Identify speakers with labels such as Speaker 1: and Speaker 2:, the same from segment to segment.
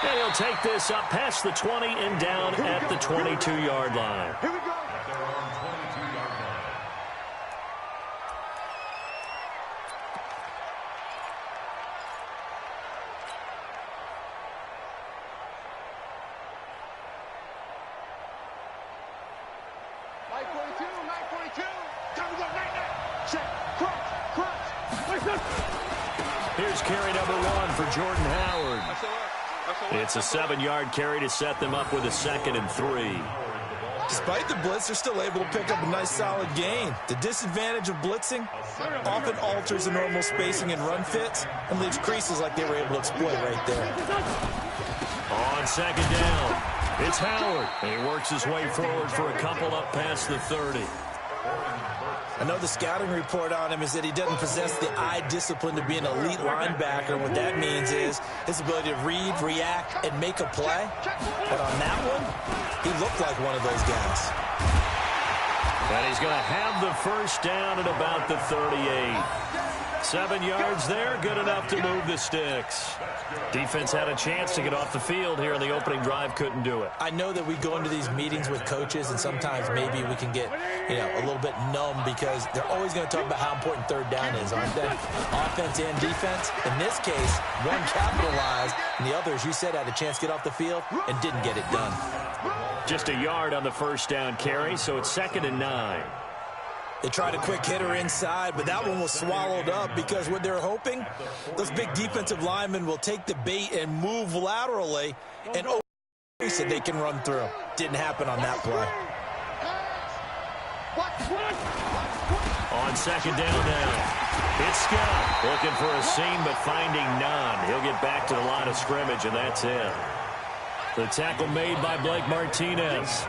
Speaker 1: And he'll take this up past the 20 and down at the 22-yard line.
Speaker 2: Here we go.
Speaker 1: Here's carry number 1 for Jordan Howard. It's a 7-yard carry to set them up with a 2nd and 3.
Speaker 3: Despite the blitz, they're still able to pick up a nice solid gain. The disadvantage of blitzing often alters the normal spacing and run fits and leaves creases like they were able to exploit right there.
Speaker 1: On 2nd down, it's Howard. And he works his way forward for a couple up past the 30.
Speaker 3: I know the scouting report on him is that he doesn't possess the eye discipline to be an elite linebacker. What that means is his ability to read, react, and make a play. But on that one, he looked like one of those guys.
Speaker 1: And he's going to have the first down at about the 38. 7 yards there, good enough to move the sticks. Defense had a chance to get off the field here in the opening drive, couldn't do it.
Speaker 3: I know that we go into these meetings with coaches, and sometimes maybe we can get, a little bit numb because they're always going to talk about how important 3rd down is, aren't they? Offense and defense. In this case, one capitalized, and the other, as you said, had a chance to get off the field and didn't get it done.
Speaker 1: Just a yard on the first down carry, so it's 2nd and 9.
Speaker 3: They tried a quick hitter inside, but that one was swallowed up because what they're hoping, those big defensive linemen will take the bait and move laterally and so they can run through. Didn't happen on that play.
Speaker 1: On 2nd down now, it's Scott looking for a seam but finding none. He'll get back to the line of scrimmage, and that's it. The tackle made by Blake Martinez.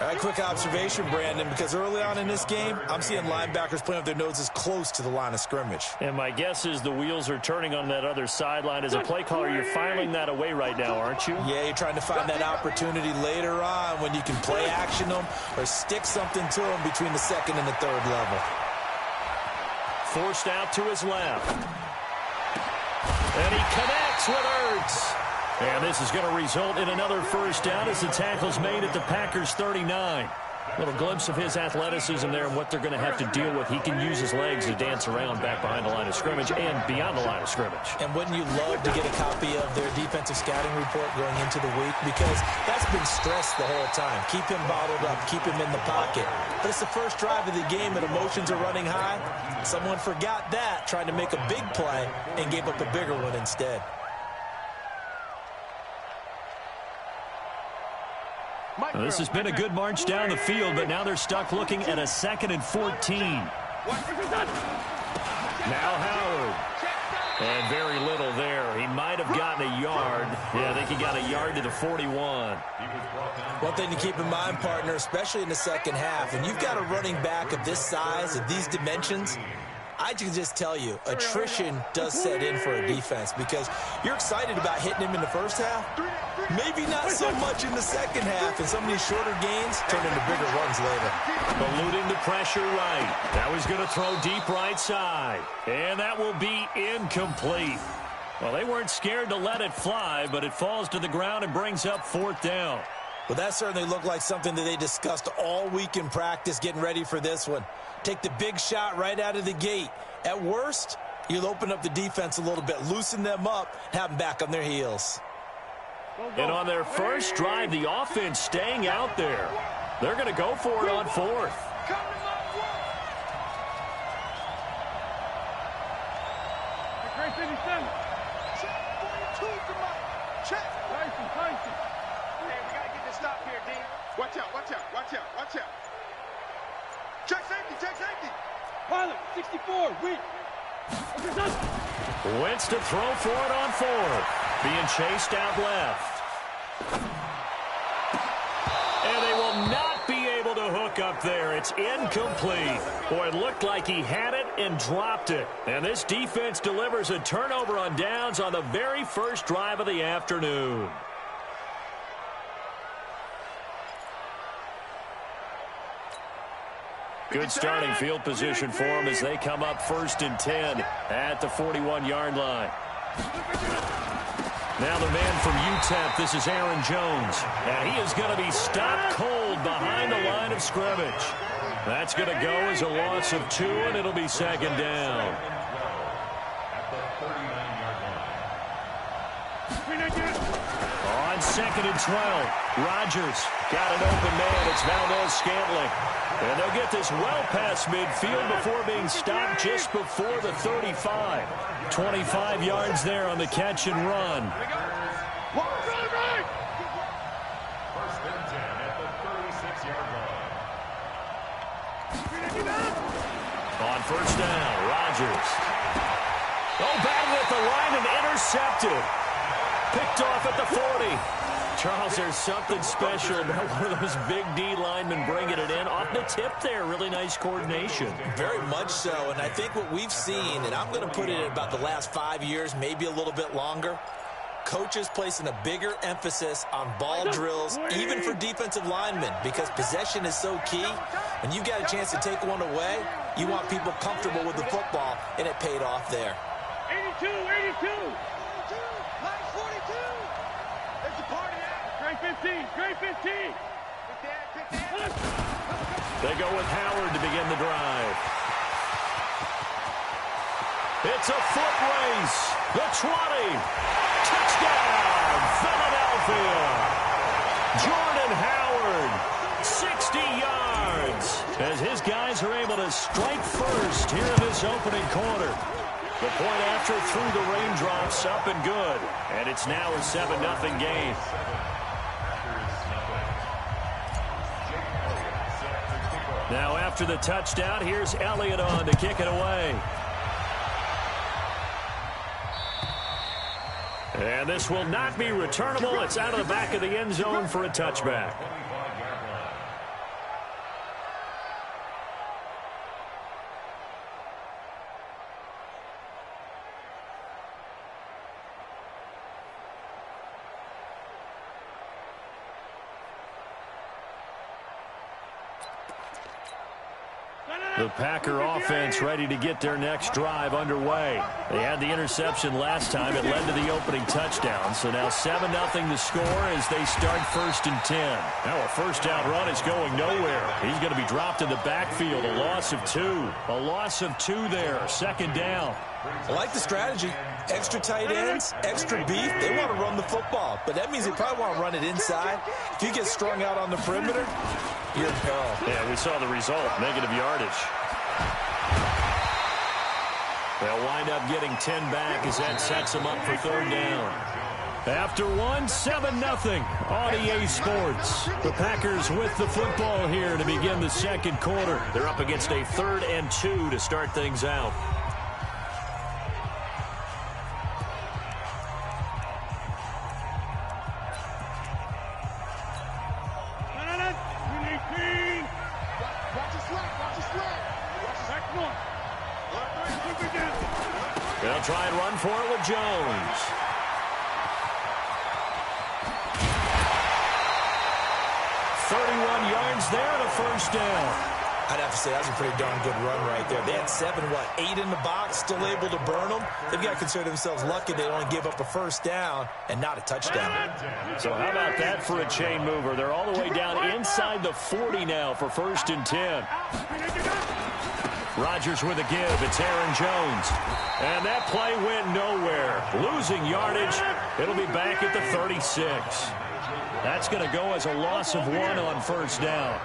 Speaker 3: All right, quick observation, Brandon, because early on in this game, I'm seeing linebackers playing with their noses close to the line of scrimmage.
Speaker 1: And my guess is the wheels are turning on that other sideline. As a play caller, you're filing that away right now, aren't you?
Speaker 3: Yeah, you're trying to find that opportunity later on when you can play action them or stick something to them between the 2nd and the 3rd level.
Speaker 1: Forced out to his left. And he connects with Ertz. And this is going to result in another first down as the tackle's made at the Packers' 39. A little glimpse of his athleticism there and what they're going to have to deal with. He can use his legs to dance around back behind the line of scrimmage and beyond the line of scrimmage.
Speaker 3: And wouldn't you love to get a copy of their defensive scouting report going into the week? Because that's been stressed the whole time. Keep him bottled up. Keep him in the pocket. But it's the first drive of the game and emotions are running high. Someone forgot that, trying to make a big play and gave up a bigger one instead.
Speaker 1: Now, this has been a good march down the field, but now they're stuck looking at a 2nd and 14. Now Howard. And very little there. He might have gotten a yard. Yeah, I think he got a yard to the 41.
Speaker 3: One thing to keep in mind, partner, especially in the second half, when you've got a running back of this size, of these dimensions, I can just tell you, attrition does set in for a defense because you're excited about hitting him in the first half. Maybe not so much in the second half, and some of these shorter gains turn into bigger runs later.
Speaker 1: Eluding the pressure right. Now he's going to throw deep right side. And that will be incomplete. Well, they weren't scared to let it fly, but it falls to the ground and brings up 4th down.
Speaker 3: Well, that certainly looked like something that they discussed all week in practice getting ready for this one. Take the big shot right out of the gate. At worst, you'll open up the defense a little bit, loosen them up, have them back on their heels.
Speaker 1: And on their first drive, the offense staying out there. They're going to go for it on 4th.
Speaker 2: Watch out, watch out, watch out, watch out. Check safety, check safety. Pilot, 64, weak.
Speaker 1: Wentz to throw for it on 4th. Being chased out left. And they will not be able to hook up there. It's incomplete. Boy, it looked like he had it and dropped it. And this defense delivers a turnover on downs on the very first drive of the afternoon. Good starting field position for them as they come up 1st and 10 at the 41-yard line. Now the man from UTEP, this is Aaron Jones. And he is going to be stopped cold behind the line of scrimmage. That's going to go as a loss of 2, and it'll be second down. On 2nd and 12, Rodgers got an open man. It's Valdez-Scantling. And they'll get this well past midfield before being stopped just before the 35. 25 yards there on the catch and run. On first down, Rodgers. Oh, battled at the line and intercepted. Picked off at the 40. Charles, there's something special about one of those big D linemen bringing it in. Off the tip there, really nice coordination.
Speaker 3: Very much so, and I think what we've seen, and I'm going to put it at about the last 5 years, maybe a little bit longer, coaches placing a bigger emphasis on ball drills, even for defensive linemen, because possession is so key. When you've got a chance to take one away, you want people comfortable with the football, and it paid off there.
Speaker 2: 82. Line 42. There's the party out. Great 15.
Speaker 1: They go with Howard to begin the drive. It's a foot race. The 20. Touchdown, Philadelphia. Jordan Howard, 60 yards. As his guys are able to strike first here in this opening quarter. The point after through the raindrops, up and good. And it's now a 7-0 game. Now after the touchdown, here's Elliott on to kick it away. And this will not be returnable. It's out of the back of the end zone for a touchback. The Packer offense ready to get their next drive underway. They had the interception last time. It led to the opening touchdown. So now 7-0 the score as they start 1st and 10. Now a first down run is going nowhere. He's going to be dropped in the backfield. A loss of 2. A loss of 2 there. 2nd down.
Speaker 3: I like the strategy. Extra tight ends, extra beef. They want to run the football, but that means they probably want to run it inside. If you get strung out on the perimeter, you're in peril.
Speaker 1: Yeah, we saw the result. Negative yardage. They'll wind up getting 10 back as that sets them up for 3rd down. After 7-0 on EA Sports. The Packers with the football here to begin the 2nd quarter. They're up against a 3rd and 2 to start things out. They'll try and run for it with Jones. "31 yards there and a first down."
Speaker 3: I'd have to say that was a pretty darn good run right there. They had 8 in the box, still able to burn them. They've got to consider themselves lucky they only give up a first down and not a touchdown.
Speaker 1: So how about that for a chain mover? They're all the way down inside the 40 now for 1st and 10. Rodgers with a give. It's Aaron Jones. And that play went nowhere. Losing yardage. It'll be back at the 36. That's going to go as a loss of 1 on 1st down.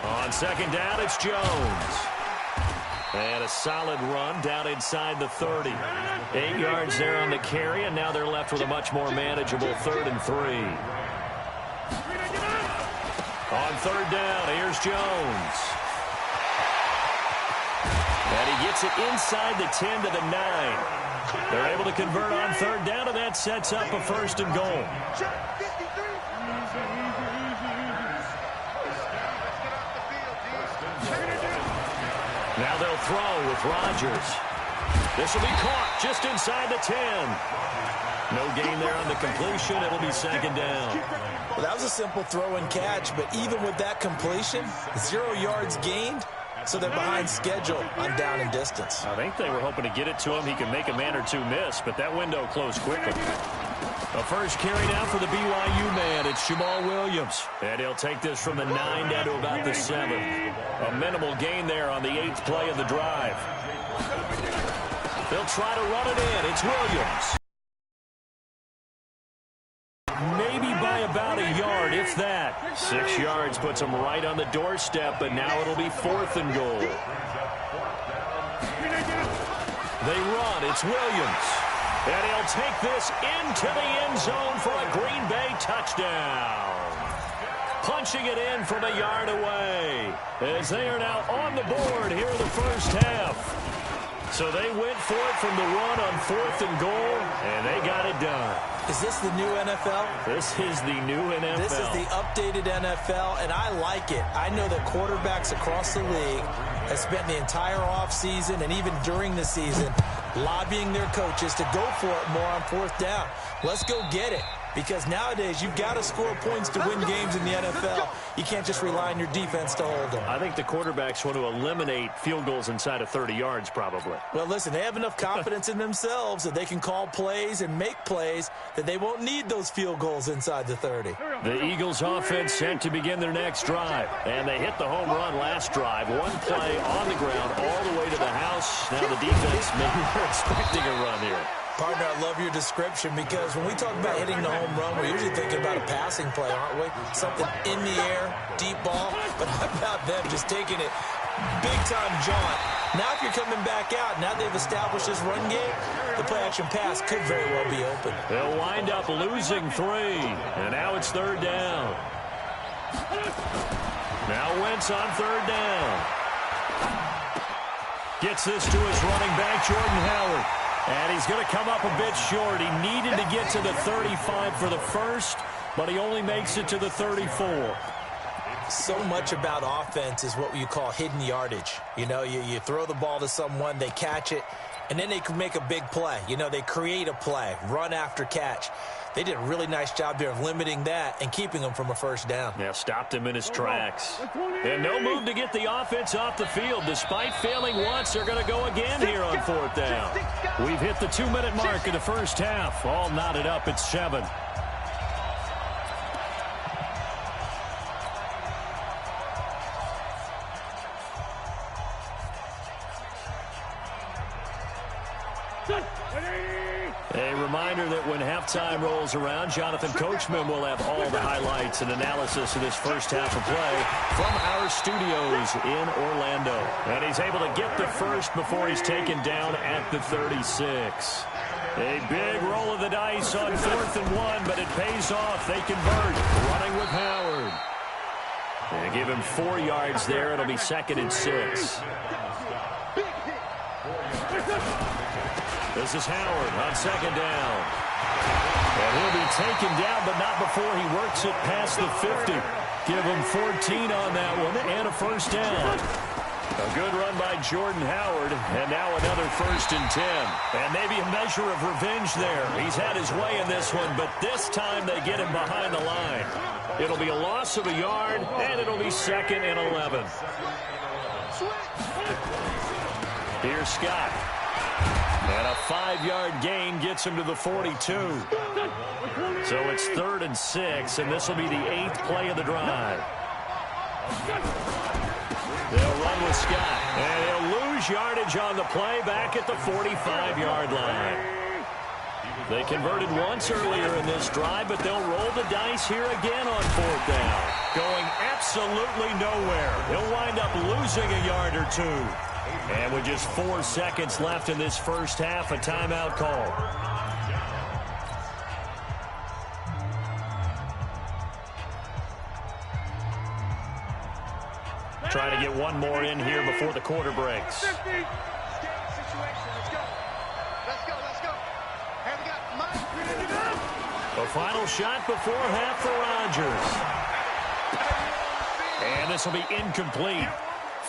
Speaker 1: On 2nd down, it's Jones. And a solid run down inside the 30. 8 yards there on the carry, and now they're left with a much more manageable 3rd and 3. On 3rd down, here's Jones. And he gets it inside the 10 to the 9. They're able to convert on 3rd down, and that sets up a 1st and goal. Now they'll throw with Rodgers. This will be caught just inside the 10. No gain there on the completion. It'll be 2nd down.
Speaker 3: Well, that was a simple throw and catch, but even with that completion, 0 yards gained, so they're behind schedule on down and distance.
Speaker 1: I think they were hoping to get it to him. He could make a man or two miss, but that window closed quickly. The first carry now for the BYU man. It's Jamal Williams. And he'll take this from the 9 down to about the 7. A minimal gain there on the 8th play of the drive. They'll try to run it in. It's Williams. Maybe by about a yard, if that. 6 yards puts him right on the doorstep, but now it'll be 4th and goal. They run. It's Williams. And he'll take this into the end zone for a Green Bay touchdown. Punching it in from a yard away as they are now on the board here in the first half. So they went for it from the run on 4th and goal, and they got it done.
Speaker 3: Is this the new NFL?
Speaker 1: This is the new NFL.
Speaker 3: This is the updated NFL, and I like it. I know that quarterbacks across the league have spent the entire offseason and even during the season lobbying their coaches to go for it more on 4th down. Let's go get it. Because nowadays, you've got to score points to win games in the NFL. You can't just rely on your defense to hold them.
Speaker 1: I think the quarterbacks want to eliminate field goals inside of 30 yards, probably.
Speaker 3: Well, listen, they have enough confidence in themselves that they can call plays and make plays that they won't need those field goals inside the 30.
Speaker 1: The Eagles offense set to begin their next drive. And they hit the home run last drive. 1 play on the ground all the way to the house. Now the defense maybe they're expecting a run here.
Speaker 3: Partner, I love your description because when we talk about hitting the home run, we're usually thinking about a passing play, aren't we? Something in the air, deep ball. But how about them just taking it big-time jaunt? Now if you're coming back out, now they've established this run game, the play-action pass could very well be open.
Speaker 1: They'll wind up losing 3, and now it's 3rd down. Now Wentz on 3rd down. Gets this to his running back, Jordan Howard. And he's going to come up a bit short. He needed to get to the 35 for the first, but he only makes it to the 34.
Speaker 3: So much about offense is what you call hidden yardage. You know, you throw the ball to someone, they catch it, and then they can make a big play. You know, they create a play, run after catch. They did a really nice job there of limiting that and keeping him from a 1st down.
Speaker 1: Yeah, stopped him in his tracks. And no move to get the offense off the field. Despite failing once, they're going to go again here on 4th down. We've hit the 2-minute mark in the first half. All knotted up at 7. A reminder that when halftime rolls around, Jonathan Coachman will have all the highlights and analysis of this first half of play from our studios in Orlando. And he's able to get the first before he's taken down at the 36. A big roll of the dice on 4th and 1, but it pays off. They convert, running with Howard. They give him 4 yards there. It'll be 2nd and 6. This is Howard on 2nd down. And he'll be taken down, but not before he works it past the 50. Give him 14 on that one and a 1st down. A good run by Jordan Howard, and now another 1st and 10. And maybe a measure of revenge there. He's had his way in this one, but this time they get him behind the line. It'll be a loss of a yard, and it'll be 2nd and 11. Here's Scott. And a 5-yard gain gets him to the 42. So it's 3rd and 6, and this will be the 8th play of the drive. They'll run with Scott, and he'll lose yardage on the play back at the 45-yard line. They converted once earlier in this drive, but they'll roll the dice here again on 4th down. Going absolutely nowhere. He'll wind up losing a yard or 2. And with just 4 seconds left in this first half, a timeout call. Trying to get one more in here before the quarter breaks.
Speaker 2: Let's go.
Speaker 1: A final shot before half for Rodgers. And this will be incomplete.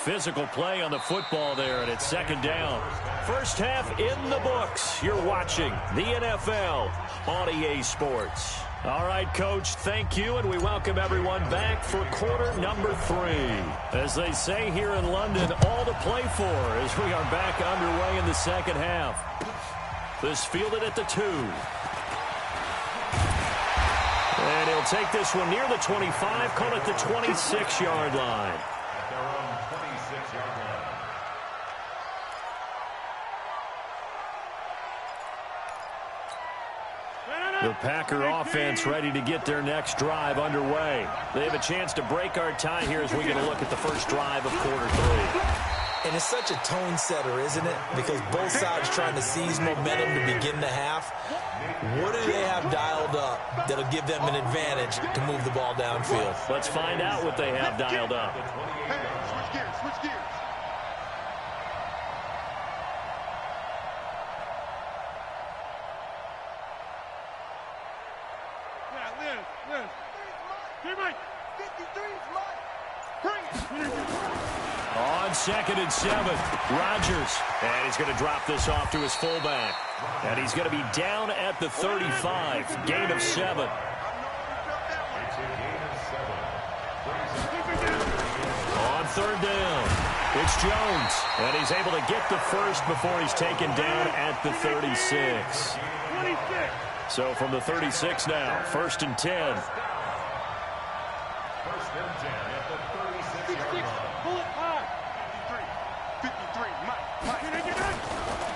Speaker 1: Physical play on the football there, and it's second down. First half in the books. You're watching the NFL on EA Sports. All right, Coach, thank you, and we welcome everyone back for quarter number 3. As they say here in London, all to play for as we are back underway in the second half. This fielded at the 2. And he'll take this one near the 25, call it the 26-yard line. The Packer offense ready to get their next drive underway. They have a chance to break our tie here as we get a look at the first drive of quarter 3.
Speaker 3: And it's such a tone setter, isn't it? Because both sides trying to seize momentum to begin the half. What do they have dialed up that'll give them an advantage to move the ball downfield?
Speaker 1: Let's find out what they have dialed up.
Speaker 2: Switch gears, switch gears.
Speaker 1: On 2nd and 7, Rodgers. And he's going to drop this off to his fullback. And he's going to be down at the 35. Gain of 7. On 3rd down, it's Jones. And he's able to get the first before he's taken down at the 36. So from the 36 now, 1st and 10.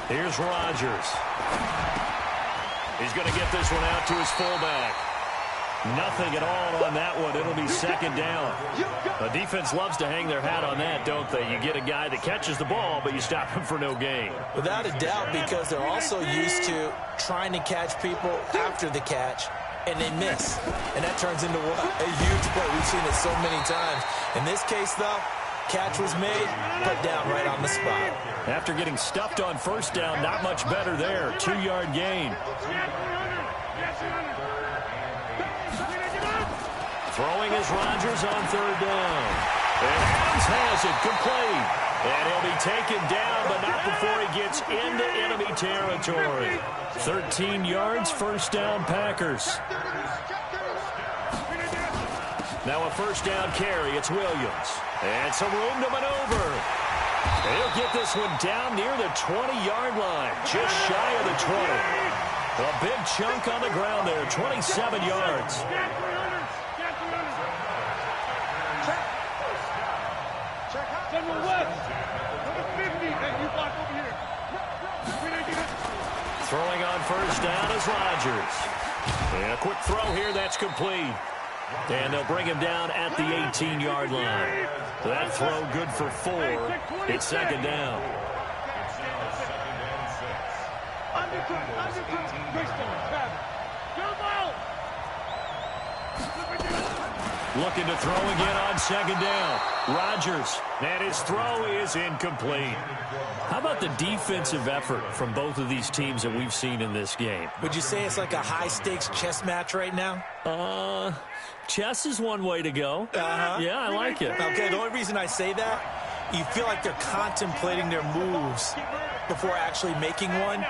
Speaker 1: Here's Rodgers. He's going to get this one out to his fullback. Nothing at all on that one. It'll be 2nd down. The defense loves to hang their hat on that, don't they? You get a guy that catches the ball, but you stop him for no gain.
Speaker 3: Without a doubt, because they're also used to trying to catch people after the catch, and they miss. And that turns into what? A huge play. We've seen it so many times. In this case, though, catch was made, put down right on the spot.
Speaker 1: After getting stuffed on 1st down, not much better there. 2-yard gain. Throwing is Rodgers on 3rd down. And Adams has it complete. And he'll be taken down, but not before he gets into enemy territory. 13 yards, 1st down Packers. Now a 1st down carry. It's Williams. And some room to maneuver. He'll get this one down near the 20-yard line. Just shy of the 20. A big chunk on the ground there. 27 yards. Throwing on 1st down is Rodgers. And a quick throw here. That's complete. And they'll bring him down at the 18-yard line. That throw good for 4. It's 2nd down. Looking to throw again on 2nd down. Rodgers. And his throw is incomplete. How about the defensive effort from both of these teams that we've seen in this game?
Speaker 3: Would you say it's like a high-stakes chess match right now?
Speaker 1: Chess is one way to go. Yeah, I like it.
Speaker 3: Okay, the only reason I say that, you feel like they're contemplating their moves before actually making one,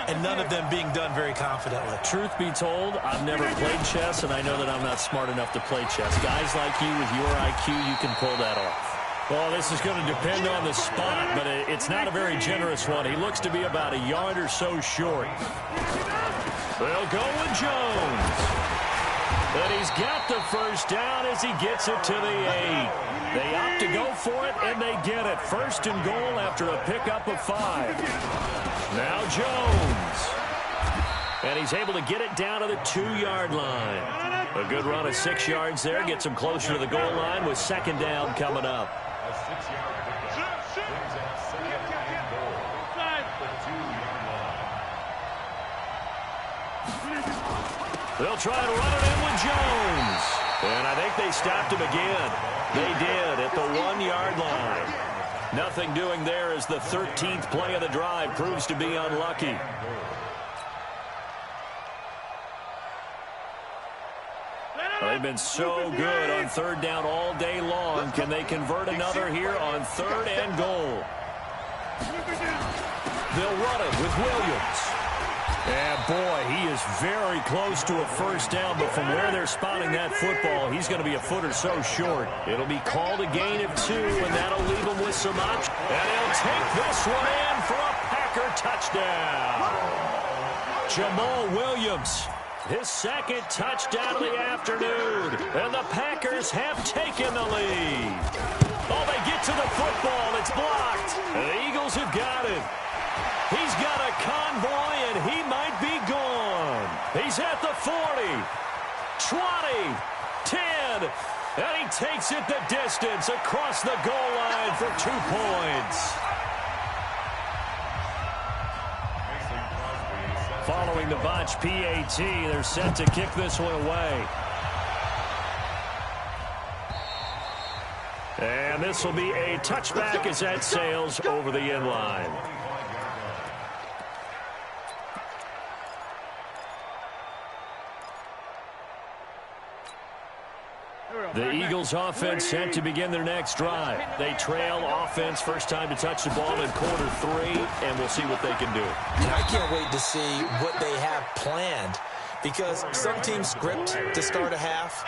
Speaker 3: and none of them being done very confidently.
Speaker 1: Truth be told, I've never played chess, and I know that I'm not smart enough to play chess. Guys like you with your IQ, you can pull that off. Well, this is going to depend on the spot, but it's not a very generous one. He looks to be about a yard or so short. They'll go with Jones. But he's got the 1st down as he gets it to the 8. They opt to go for it, and they get it. 1st and goal after a pickup of 5. Now Jones. And he's able to get it down to the 2-yard line. A good run of 6 yards there. Gets him closer to the goal line with 2nd down coming up. They'll try to run it in with Jones. And I think they stopped him again. They did at the 1-yard line. Nothing doing there as the 13th play of the drive proves to be unlucky. They've been so good on third down all day long. Can they convert another here on 3rd and goal? They'll run it with Williams. And, boy, he is very close to a first down, but from where they're spotting that football, he's going to be a foot or so short. It'll be called a gain of 2, and that'll leave him with some options. And he'll take this one in for a Packer touchdown. Jamal Williams, his 2nd touchdown of the afternoon, and the Packers have taken the lead. Oh, they get to the football. It's blocked. And the Eagles have got it. He's got a convoy, and he might be gone. He's at the 40, 20, 10, and he takes it the distance across the goal line for 2 points. Following the botch PAT, they're set to kick this one away. And this will be a touchback as that sails over the end line. The Eagles offense set to begin their next drive. They trail offense, first time to touch the ball in quarter 3, and we'll see what they can do.
Speaker 3: And I can't wait to see what they have planned, because some teams script to start a half.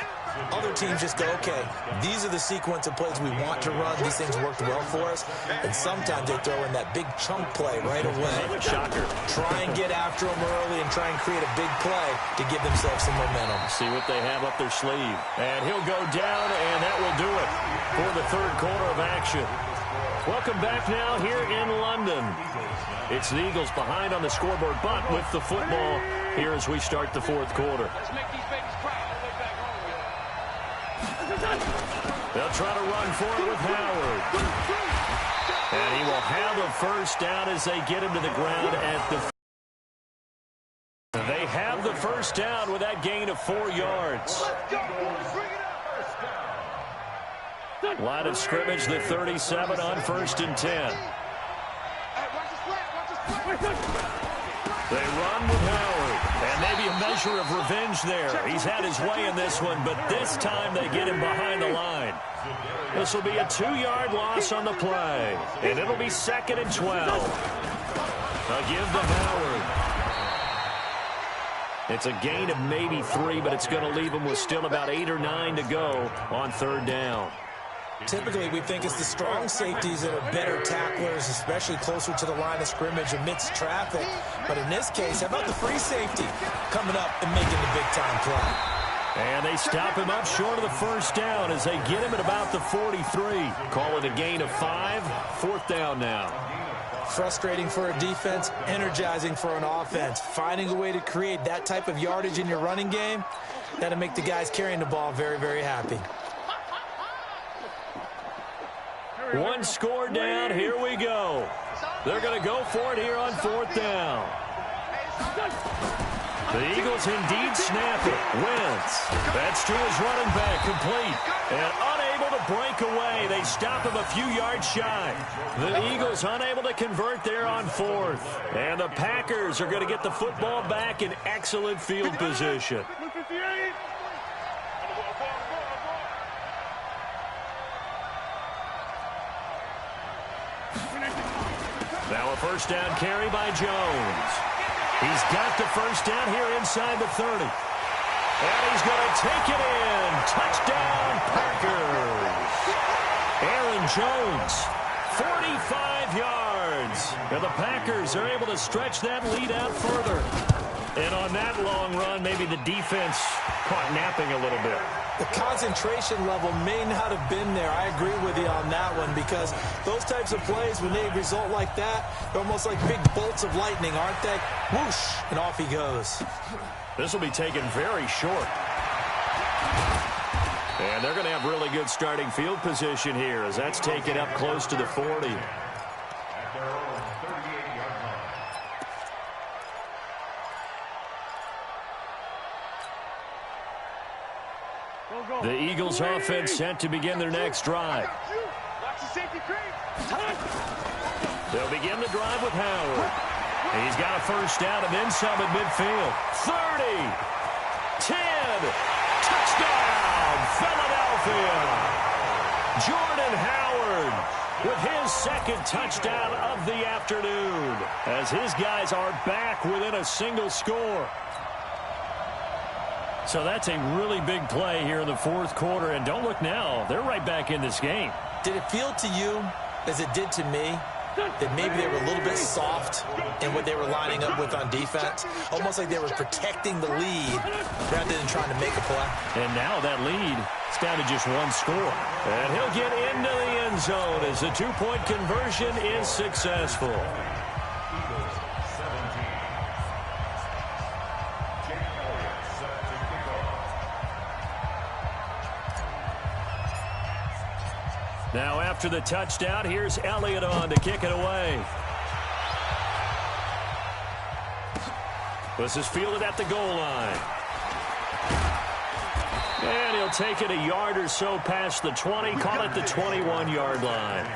Speaker 3: Other teams just go, okay, these are the sequence of plays we want to run. These things worked well for us. And sometimes they throw in that big chunk play right away.
Speaker 1: Shocker.
Speaker 3: Try and get after them early and try and create a big play to give themselves some momentum.
Speaker 1: See what they have up their sleeve. And he'll go down, and that will do it for the 3rd quarter of action. Welcome back now here in London. It's the Eagles behind on the scoreboard, but with the football here as we start the 4th quarter.
Speaker 2: Let's make these babies cry all the way back home.
Speaker 1: They'll try to run for it with Howard. And he will have a first down as they get him to the ground at the... They have the first down with that gain of 4 yards. Line of scrimmage, the 37 on 1st and 10. They run with Howard, and maybe a measure of revenge there. He's had his way in this one, but this time they get him behind the line. This will be a 2-yard loss on the play, and it'll be 2nd and 12. They'll give to Howard. It's a gain of maybe 3, but it's going to leave him with still about 8 or 9 to go on 3rd down.
Speaker 3: Typically, we think it's the strong safeties that are better tacklers, especially closer to the line of scrimmage amidst traffic. But in this case, how about the free safety coming up and making the big-time play?
Speaker 1: And they stop him up short of the first down as they get him at about the 43. Call it a gain of 5, 4th down now.
Speaker 3: Frustrating for a defense, energizing for an offense. Finding a way to create that type of yardage in your running game, that'll make the guys carrying the ball very, very happy.
Speaker 1: 1 score down. Here we go. They're going to go for it here on 4th down. The Eagles indeed snap it. Wentz. That's to his running back, complete. And unable to break away. They stop him a few yards shy. The Eagles unable to convert there on 4th. And the Packers are going to get the football back in excellent field position. Now a first down carry by Jones. He's got the first down here inside the 30. And he's going to take it in. Touchdown, Packers. Aaron Jones, 45 yards. And the Packers are able to stretch that lead out further. And on that long run, maybe the defense caught napping a little bit.
Speaker 3: The concentration level may not have been there. I agree with you on that one, because those types of plays, when they result like that, they're almost like big bolts of lightning, aren't they? Whoosh, and off he goes.
Speaker 1: This will be taken very short. And they're going to have really good starting field position here as that's taken up close to the 40. The Eagles offense set to begin their next drive. They'll begin the drive with Howard. He's got a first down and then some at midfield. 30, 10, touchdown! Philadelphia. Jordan Howard with his second touchdown of the afternoon as his guys are back within a single score. So that's a really big play here in the fourth quarter. And don't look now, they're right back in this game.
Speaker 3: Did it feel to you, as it did to me, that maybe they were a little bit soft in what they were lining up with on defense? Almost like they were protecting the lead rather than trying to make a play.
Speaker 1: And now that lead is down to just one score. And he'll get into the end zone as the two-point conversion is successful. Now after the touchdown, here's Elliott on to kick it away. This is fielded at the goal line. And he'll take it a yard or so past the 20, call it the 21-yard line.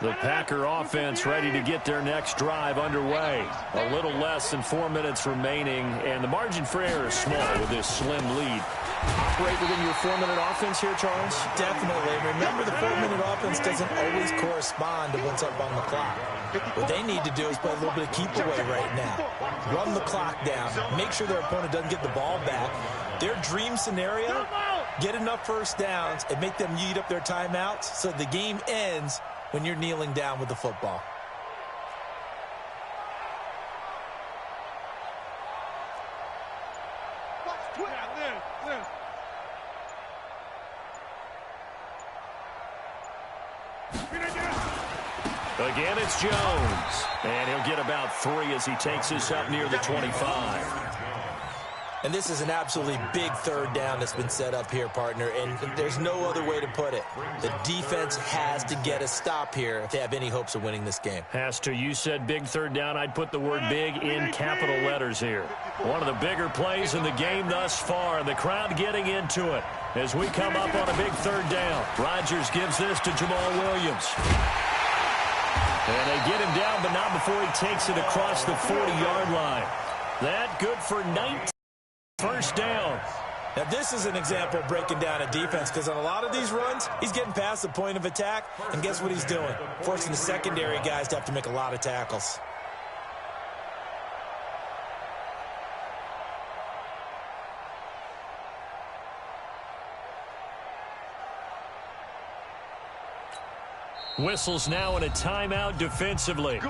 Speaker 1: The Packer offense ready to get their next drive underway. A little less than 4 minutes remaining, and the margin for error is small with this slim lead. Operate within your 4-minute offense here, Charles?
Speaker 3: Definitely. Remember, the 4-minute offense doesn't always correspond to what's up on the clock. What they need to do is play a little bit of keep away right now. Run the clock down. Make sure their opponent doesn't get the ball back. Their dream scenario, get enough first downs and make them eat up their timeouts so the game ends when you're kneeling down with the football.
Speaker 1: Again, it's Jones. And he'll get about 3 as he takes this up near the 25.
Speaker 3: And this is an absolutely big third down that's been set up here, partner, and there's no other way to put it. The defense has to get a stop here if they have any hopes of winning this game.
Speaker 1: Has to. You said big third down. I'd put the word big in capital letters here. One of the bigger plays in the game thus far. The crowd getting into it as we come up on a big third down. Rodgers gives this to Jamal Williams. And they get him down, but not before he takes it across the 40-yard line. That good for 19. First down.
Speaker 3: Now, this is an example of breaking down a defense because on a lot of these runs, he's getting past the point of attack, and guess what he's doing? Forcing the secondary guys to have to make a lot of tackles.
Speaker 1: Whistles now in a timeout defensively.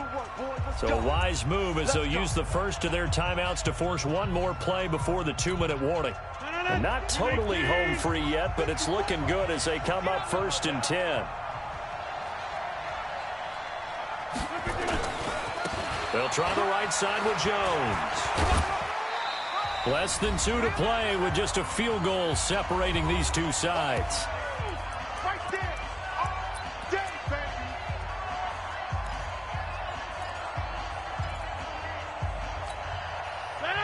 Speaker 1: So a wise move as they'll use the first of their timeouts to force one more play before the 2-minute warning. And not totally home free yet, but it's looking good as they come up 1st and 10. They'll try the right side with Jones. Less than 2 to play with just a field goal separating these two sides.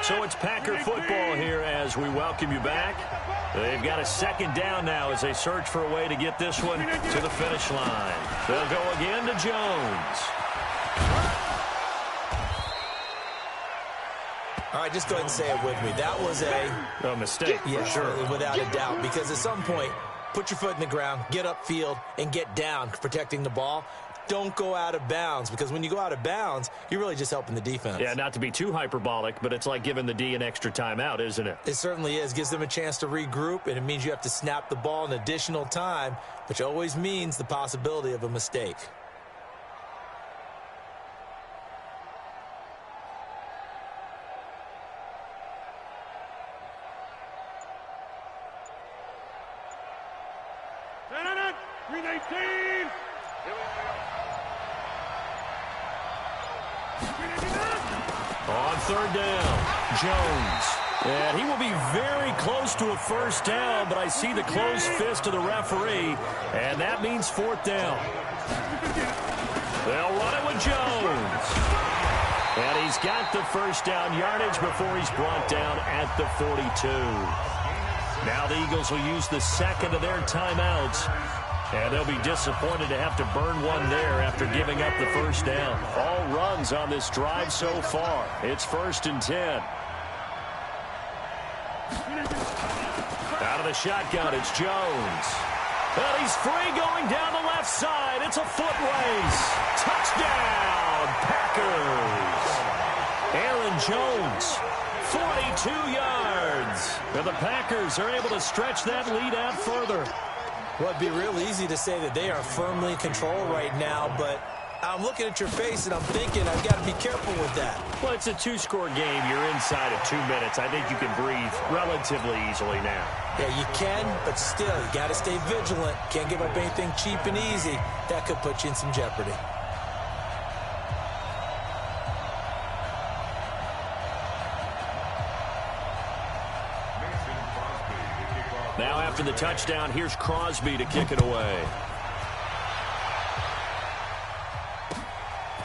Speaker 1: So it's Packer football here as we welcome you back. They've got a second down now as they search for a way to get this one to the finish line. They'll go again to Jones.
Speaker 3: All right, just go ahead and say it with me. That was
Speaker 1: a mistake,
Speaker 3: yeah,
Speaker 1: for sure.
Speaker 3: Without a doubt, because at some point, put your foot in the ground, get upfield, and get down protecting the ball. Don't go out of bounds, because when you go out of bounds, you're really just helping the defense.
Speaker 1: Yeah, not to be too hyperbolic, but it's like giving the D an extra timeout, isn't it?
Speaker 3: It certainly is. Gives them a chance to regroup, and it means you have to snap the ball an additional time, which always means the possibility of a mistake.
Speaker 1: On third down, Jones. And he will be very close to a first down, but I see the closed fist of the referee, and that means 4th down. They'll run it with Jones. And he's got the first down yardage before he's brought down at the 42. Now the Eagles will use the second of their timeouts And they'll be disappointed to have to burn one there after giving up the first down. All runs on this drive so far. It's 1st and 10. Out of the shotgun, it's Jones. Well, he's free going down the left side. It's a foot race. Touchdown, Packers. Aaron Jones, 42 yards. And the Packers are able to stretch that lead out further.
Speaker 3: Well, it'd be real easy to say that they are firmly in control right now, but I'm looking at your face and I'm thinking I've got to be careful with that.
Speaker 1: Well, it's a 2-score game. You're inside of 2 minutes. I think you can breathe relatively easily now.
Speaker 3: Yeah, you can, but still, you got to stay vigilant. Can't give up anything cheap and easy. That could put you in some jeopardy.
Speaker 1: Now after the touchdown, here's Crosby to kick it away.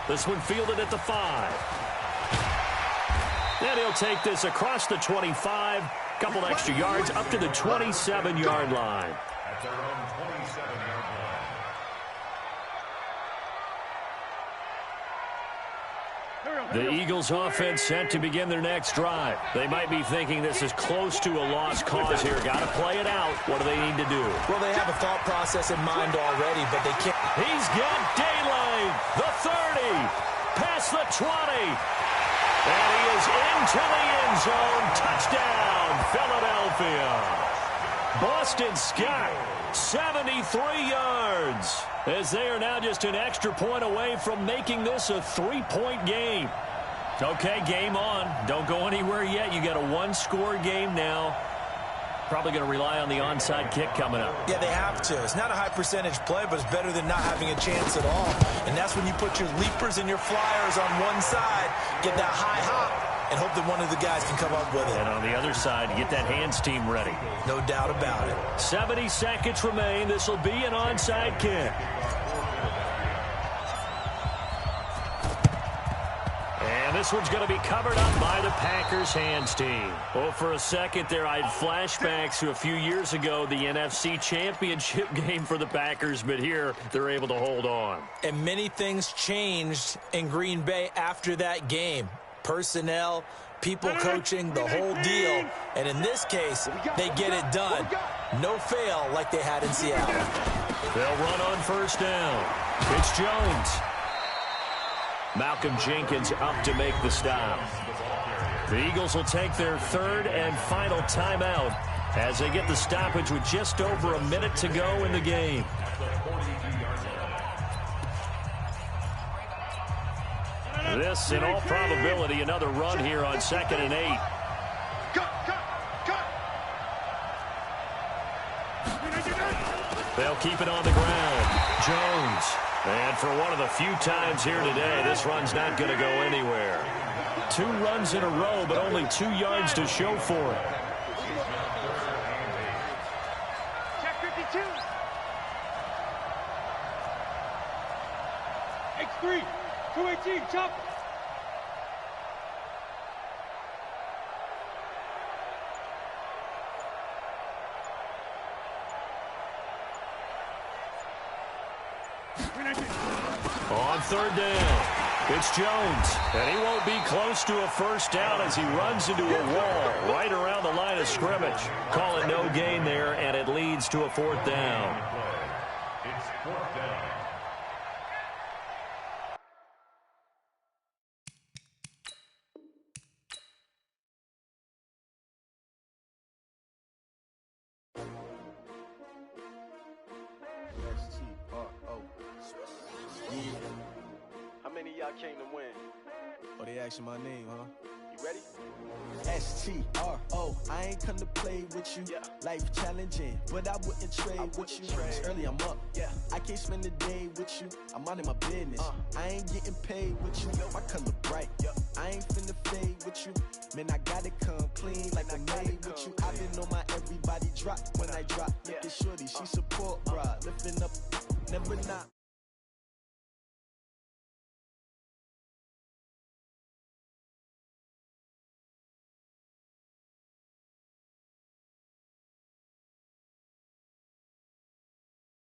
Speaker 1: This one fielded at the 5. And he'll take this across the 25. Couple extra yards up to the 27-yard line.
Speaker 4: At their own 27-yard line.
Speaker 1: The Eagles offense set to begin their next drive. They might be thinking this is close to a lost cause here. Got to play it out. What do they need to do?
Speaker 3: Well, they have a thought process in mind already, but they can't.
Speaker 1: He's got daylight. The 30. Past the 20. And he is into the end zone. Touchdown, Philadelphia. Boston Scott, 73 yards. As they are now just an extra point away from making this a 3-point game. Okay, game on. Don't go anywhere yet. You got a 1-score game now. Probably going to rely on the onside kick coming up.
Speaker 3: Yeah, they have to. It's not a high percentage play, but it's better than not having a chance at all. And that's when you put your leapers and your flyers on one side, get that high hop, and hope that one of the guys can come up with it.
Speaker 1: And on the other side, get that hands team ready.
Speaker 3: No doubt about it.
Speaker 1: 70 seconds remain. This will be an onside kick. And this one's going to be covered up by the Packers hands team. Well, for a second there, I had flashbacks to a few years ago, the NFC Championship game for the Packers, but here they're able to hold on.
Speaker 3: And many things changed in Green Bay after that game. Personnel, people coaching, the whole deal. And in this case, they get it done. No fail like they had in Seattle.
Speaker 1: They'll run on first down. It's Jones. Malcolm Jenkins up to make the stop. The Eagles will take their third and final timeout as they get the stoppage with just over a minute to go in the game. This, in all probability, another run here on 2nd and 8. They'll keep it on the ground. Jones. And for one of the few times here today, this run's not going to go anywhere. 2 runs in a row, but only 2 yards to show for it.
Speaker 2: Check 52. X3, 218, chop.
Speaker 1: On third down, it's Jones. And he won't be close to a first down as he runs into a wall right around the line of scrimmage. Call it no gain there, and it leads to a 4th down.
Speaker 4: It's 4th down.
Speaker 5: How many of y'all came to win?
Speaker 6: Oh, they asking my name, huh?
Speaker 5: You ready?
Speaker 6: S-T-R-O, I ain't come to play with you.
Speaker 5: Yeah.
Speaker 6: Life challenging, but I wouldn't trade with you.
Speaker 5: trade.
Speaker 6: Early, I'm up.
Speaker 5: Yeah.
Speaker 6: I can't spend the day with you. I'm minding my business. I ain't getting paid with you. My color bright.
Speaker 5: Yeah.
Speaker 6: I ain't finna fade with you. Man, I gotta come clean like I'm made with you. I've been on my everybody drop when I drop. Look at shorty, she support, bruh. Lifting up, never not.